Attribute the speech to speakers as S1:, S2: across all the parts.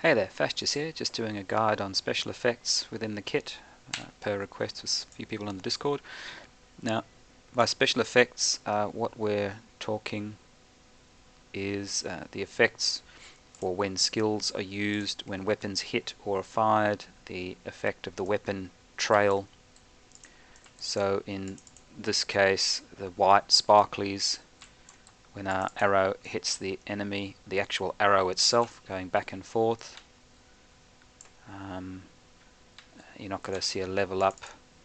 S1: Hey there, Fastjus here, just doing a guide on special effects within the kit, per request of a few people on the Discord. Now, by special effects, what we're talking is the effects for when skills are used, when weapons hit or are fired, the effect of the weapon trail. So in this case, the white sparklies, when our arrow hits the enemy, the actual arrow itself going back and forth. You're not going to see a level up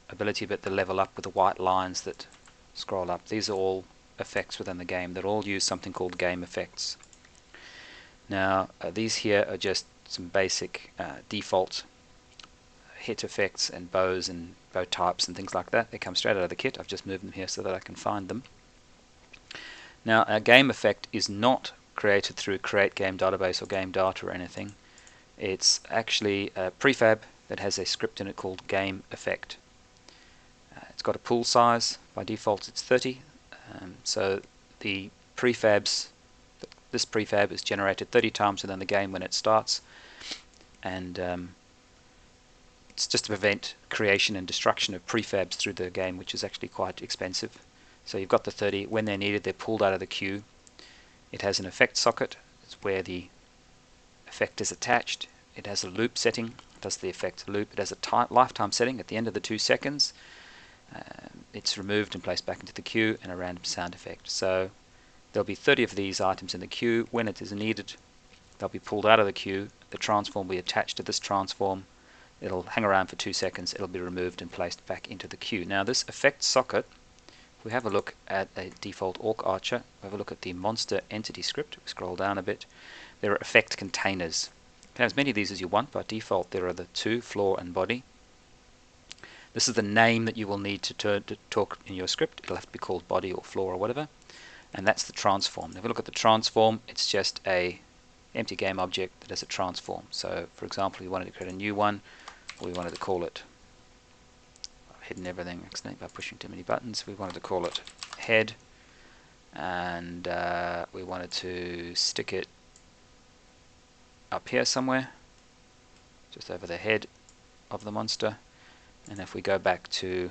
S1: ability, but the level up with the white lines that scroll up. These are all effects within the game that all use something called game effects. Now these here are just some basic default hit effects and bows and bow types and things like that. They come straight out of the kit. I've just moved them here so that I can find them. Now a game effect is not created through Create Game Database or Game Data or anything. It's actually a prefab that has a script in it called game effect. It's got a pool size. By default it's 30. So the prefabs, this prefab is generated 30 times within the game when it starts, and it's just to prevent creation and destruction of prefabs through the game, which is actually quite expensive. So you've got the 30. When they're needed, they're pulled out of the queue. It has an effect socket. It's where the effect is attached. It has a loop setting. It does the effect loop. It has a lifetime setting at the end of the 2 seconds. It's removed and placed back into the queue, and a random sound effect. So there'll be 30 of these items in the queue. When it is needed, they'll be pulled out of the queue. The transform will be attached to this transform. It'll hang around for 2 seconds. It'll be removed and placed back into the queue. Now this effect socket, if we have a look at a default Orc Archer, we have a look at the monster entity script, we scroll down a bit, there are effect containers. You can have as many of these as you want. By default there are the 2, floor and body. This is the name that you will need to talk in your script. It'll have to be called body or floor or whatever. And that's the transform. If we look at the transform, it's just a empty game object that has a transform. So for example, we wanted to create a new one, or we wanted to call it, I've hidden everything accidentally by pushing too many buttons, we wanted to call it head, and we wanted to stick it up here somewhere, just over the head of the monster. And if we go back to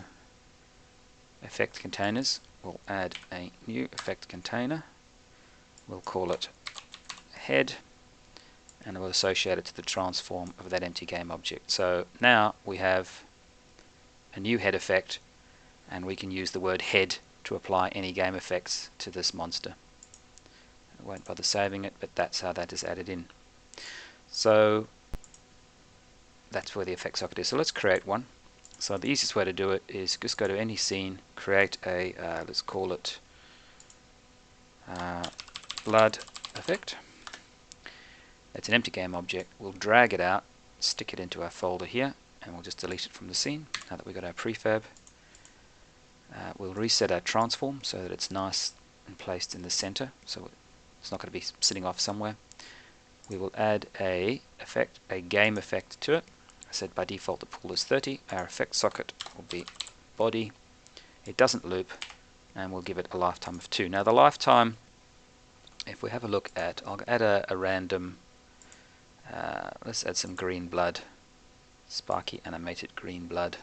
S1: effect containers, we'll add a new effect container. We'll call it head, and we'll associate it to the transform of that empty game object. So now we have a new head effect, and we can use the word head to apply any game effects to this monster. I won't bother saving it, but that's how that is added in. So that's where the effect socket is. So let's create one. So the easiest way to do it is just go to any scene, create a, let's call it blood effect. It's an empty game object. We'll drag it out, stick it into our folder here, and we'll just delete it from the scene now that we've got our prefab. We'll reset our transform so that it's nice and placed in the center, so it's not going to be sitting off somewhere. We will add a effect, a game effect to it. I said by default the pool is 30. Our effect socket will be body. It doesn't loop, and we'll give it a lifetime of 2. Now the lifetime, if we have a look at, I'll add a random, let's add some green blood, sparky animated green blood.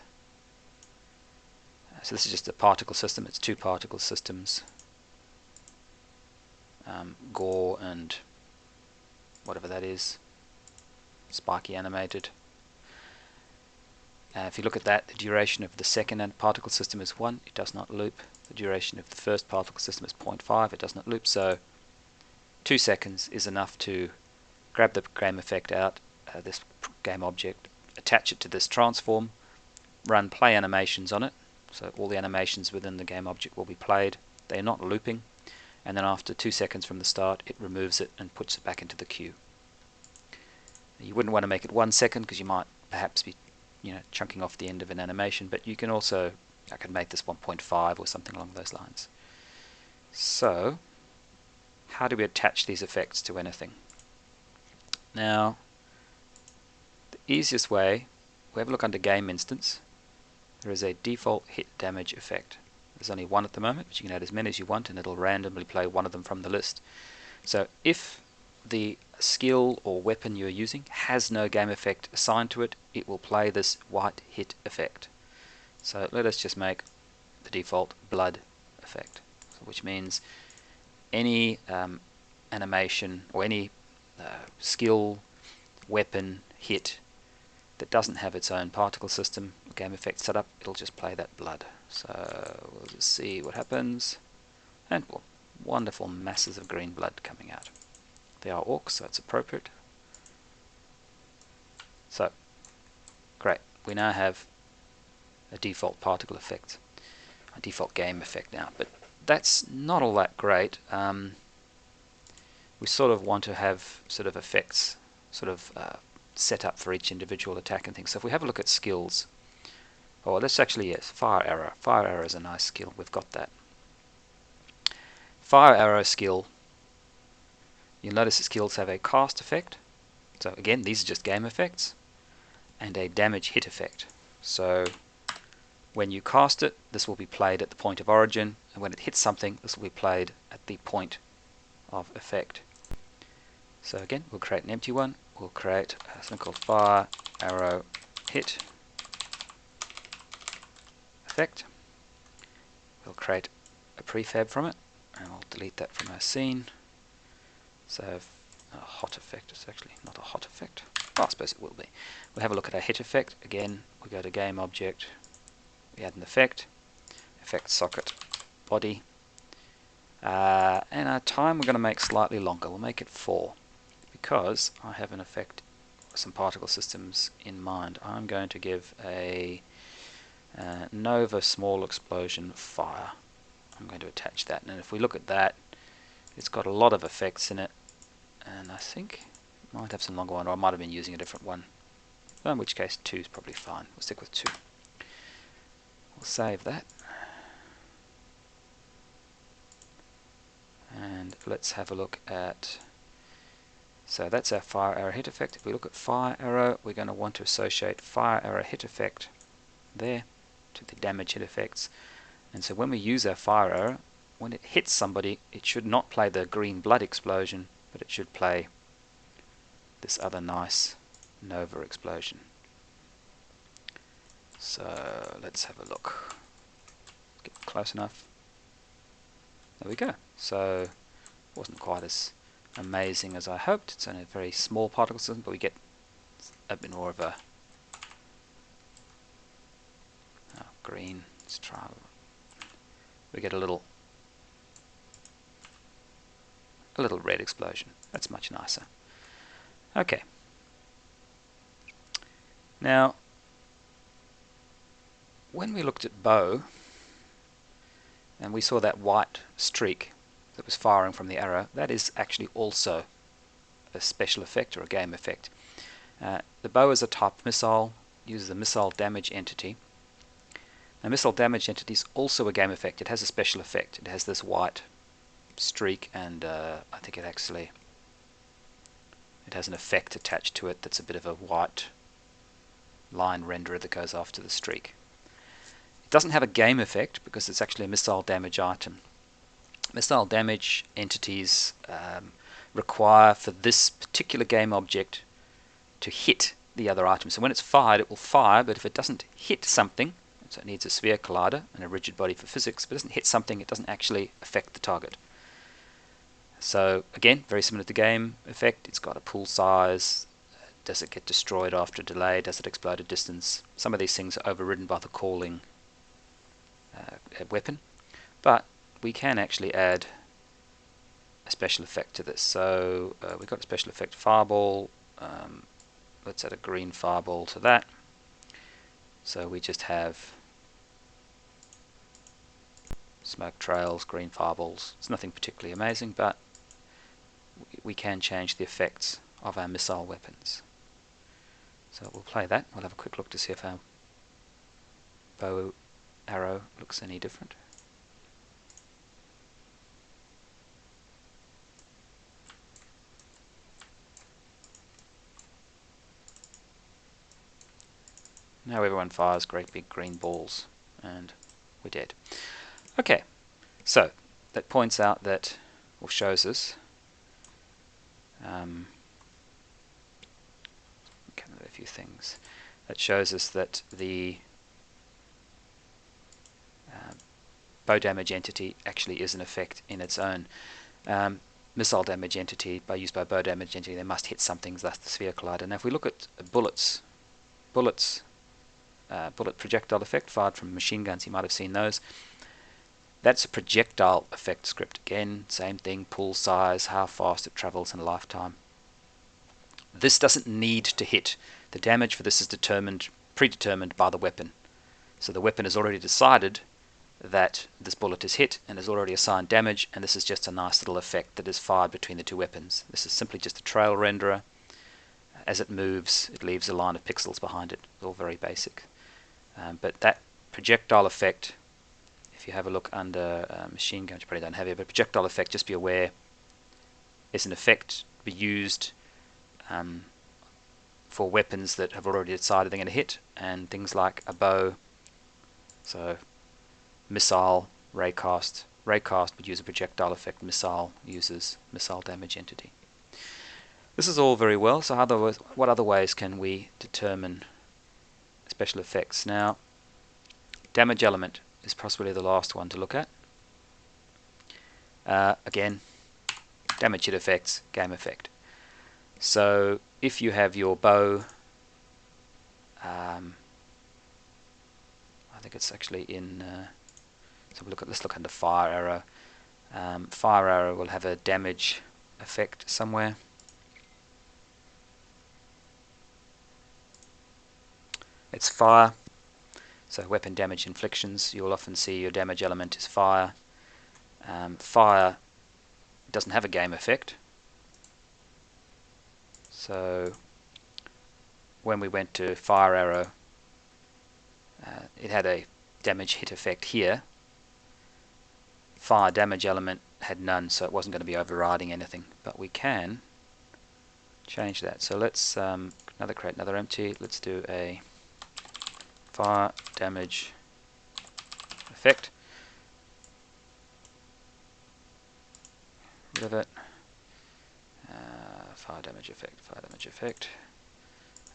S1: So this is just a particle system. It's 2 particle systems, gore and whatever that is, sparky animated. If you look at that, the duration of the second particle system is 1. It does not loop. The duration of the first particle system is 0.5. It does not loop. So 2 seconds is enough to grab the game effect out, this game object, attach it to this transform, run play animations on it. So all the animations within the game object will be played. They are not looping. And then after 2 seconds from the start, it removes it and puts it back into the queue. You wouldn't want to make it 1 second because you might perhaps be chunking off the end of an animation, but you can also, I could make this 1.5 or something along those lines. So how do we attach these effects to anything? Now the easiest way, we have a look under game instance. There is a default hit damage effect. There's only 1 at the moment, but you can add as many as you want and it'll randomly play one of them from the list. So if the skill or weapon you're using has no game effect assigned to it, it will play this white hit effect. So let us just make the default blood effect, which means any animation or any skill, weapon, hit that doesn't have its own particle system or game effect set up, it'll just play that blood. So we'll just see what happens, and well, wonderful masses of green blood coming out. They are orcs, so it's appropriate. So great, we now have a default particle effect, a default game effect now, but that's not all that great. We sort of want to have sort of effects sort of set up for each individual attack and things. So if we have a look at skills, oh, let's actually, yes, fire arrow. Fire arrow is a nice skill. We've got that. Fire arrow skill, you'll notice the skills have a cast effect. So again, these are just game effects, and a damage hit effect. So when you cast it, this will be played at the point of origin, and when it hits something, this will be played at the point of effect. So again, we'll create an empty one. We'll create something called fire arrow hit effect. We'll create a prefab from it, and we'll delete that from our scene. So a hot effect is actually not a hot effect. Oh, I suppose it will be. We'll have a look at our hit effect. Again, we go to game object, we add an effect, effect socket body, and our time we're going to make slightly longer. We'll make it 4 because I have an effect, some particle systems in mind. I'm going to give a Nova small explosion fire. I'm going to attach that, and if we look at that, it's got a lot of effects in it, and I think it might have some longer one, or I might have been using a different one, well, in which case 2 is probably fine. We'll stick with 2. We'll save that, and let's have a look at, so that's our fire arrow hit effect. If we look at fire arrow, we're going to want to associate fire arrow hit effect there to the damage hit effects. And so when we use our fire arrow, when it hits somebody, it should not play the green blood explosion, but it should play this other nice Nova explosion. So let's have a look. Get close enough. There we go. So it wasn't quite as amazing as I hoped. It's only a very small particle system, but we get a bit more of a green. Let's try. We get a little red explosion. That's much nicer. Okay. Now, when we looked at bow, and we saw that white streak that was firing from the arrow, that is actually also a special effect or a game effect. The bow is a type of missile, uses a missile damage entity. Now, missile damage entity is also a game effect. It has a special effect. It has this white streak, and I think it has an effect attached to it that's a bit of a white line renderer that goes after the streak. It doesn't have a game effect because it's actually a missile damage item. Missile damage entities require for this particular game object to hit the other item. So when it's fired, it will fire, but if it doesn't hit something, so it needs a sphere collider and a rigid body for physics, if it doesn't hit something, it doesn't actually affect the target. So again, very similar to game effect, it's got a pool size. Does it get destroyed after a delay? Does it explode at distance? Some of these things are overridden by the calling weapon, but we can actually add a special effect to this. So we've got a special effect fireball. Let's add a green fireball to that. So we just have smoke trails, green fireballs. It's nothing particularly amazing, but we can change the effects of our missile weapons. So we'll play that. We'll have a quick look to see if our bow arrow looks any different. Now everyone fires great big green balls, and we're dead. Okay, so that points out that, or shows us, a few things that shows us that the bow damage entity actually is an effect in its own. Missile damage entity, used by bow damage entity, they must hit something, thus the sphere collider. Now if we look at bullet projectile effect fired from machine guns, you might have seen those. That's a projectile effect script. Again, same thing, pool size, how fast it travels in a lifetime. This doesn't need to hit. The damage for this is predetermined by the weapon. So the weapon has already decided that this bullet is hit and has already assigned damage, and this is just a nice little effect that is fired between the two weapons. This is simply just a trail renderer. As it moves, it leaves a line of pixels behind it. It's all very basic. But that projectile effect, if you have a look under machine guns, you probably don't have it, but projectile effect, just be aware, is an effect to be used for weapons that have already decided they're going to hit, and things like a bow. So missile, raycast. Raycast would use a projectile effect. Missile uses missile damage entity. This is all very well. So what other ways can we determine special effects? Now, damage element is possibly the last one to look at. Again, damage hit effects, game effect. So if you have your bow, I think it's actually in. So let's look under fire arrow. Fire arrow will have a damage effect somewhere. It's fire. So weapon damage inflictions, you'll often see your damage element is fire. Fire doesn't have a game effect. So when we went to fire arrow, it had a damage hit effect here. Fire damage element had none, so it wasn't going to be overriding anything. But we can change that. So let's create another empty. Let's do a fire damage effect. Rid of it. Fire damage effect.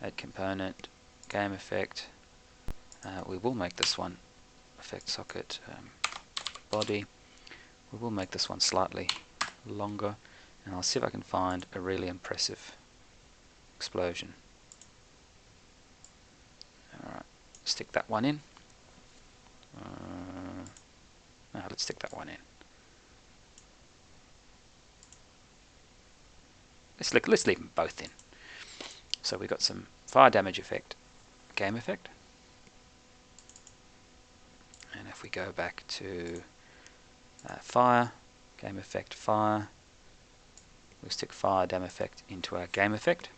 S1: Add component, game effect. We will make this one effect socket body. We will make this one slightly longer, and I'll see if I can find a really impressive explosion. Alright, stick that one in. Let's stick that one in. Let's leave them both in. So we've got some fire damage effect, game effect. And if we go back to fire, game effect, fire, we'll stick fire damage effect into our game effect.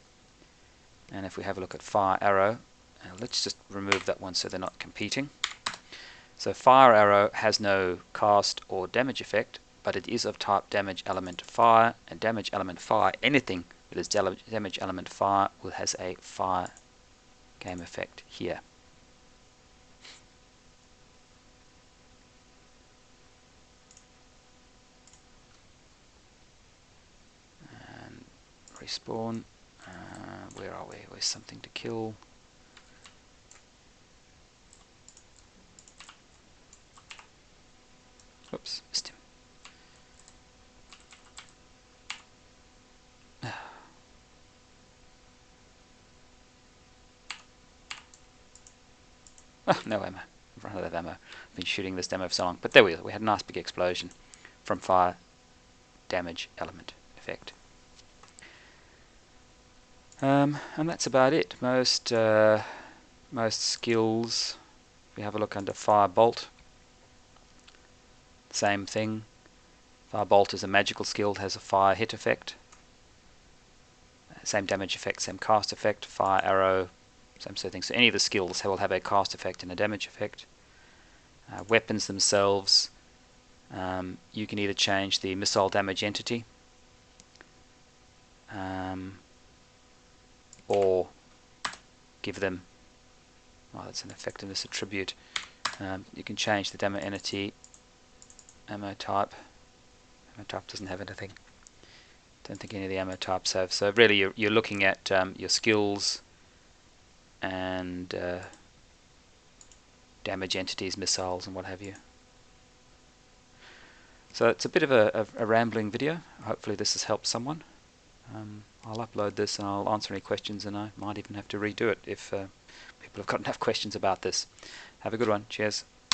S1: And if we have a look at fire arrow, let's just remove that one so they're not competing. So fire arrow has no cast or damage effect, but it is of type damage element fire, and damage element fire, anything that is damage element fire has a fire game effect here. And respawn. Where are we? Where's something to kill? Oops, missed him. Oh, no ammo. I've run out of ammo. I've been shooting this demo for so long. But there we go. We had a nice big explosion from fire damage element effect. And that's about it. Most skills, if we have a look under Firebolt, same thing. Firebolt is a magical skill, has a fire hit effect. Same damage effect, same cast effect. Fire arrow, same sort of thing. So any of the skills will have a cast effect and a damage effect. Weapons themselves, you can either change the missile damage entity, or give them, that's an effectiveness attribute. You can change the demo entity, ammo type. Ammo type doesn't have anything. Don't think any of the ammo types have. So really you're looking at your skills and damage entities, missiles and what have you. So it's a bit of a rambling video. Hopefully this has helped someone. I'll upload this and I'll answer any questions, and I might even have to redo it if people have got enough questions about this. Have a good one. Cheers.